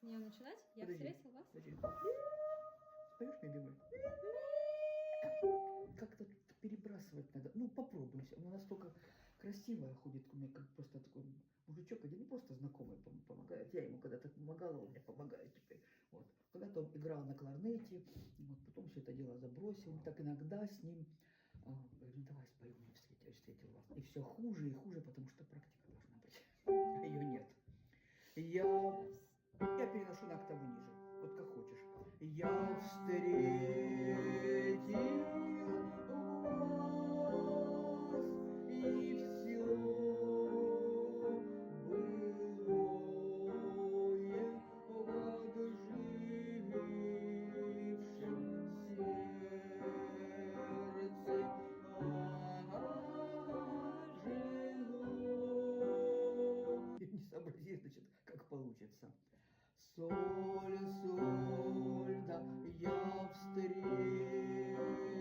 С нее начинать? Я Подожди, встретил вас. подожди. Споешь мне бемоль? Как-то перебрасывать надо. Ну, попробуйся. Она настолько красивая ходит у меня, как просто такой мужичок один, ну, просто знакомый помогает. Я ему когда-то помогала, он мне помогает теперь. Вот. Когда-то он играл на кларнете, вот, потом все это дело забросил. Так иногда с ним говорю, ну, давай споем, я встретил вас. И все хуже и хуже, потому что практика должна быть. А ее нет. Я переношу на октаву ниже. Вот как хочешь. Я встретил вас, и все былое в отжившем сердце ожило. И не сообразишь, значит, как получится. Соль, соль, да я встретил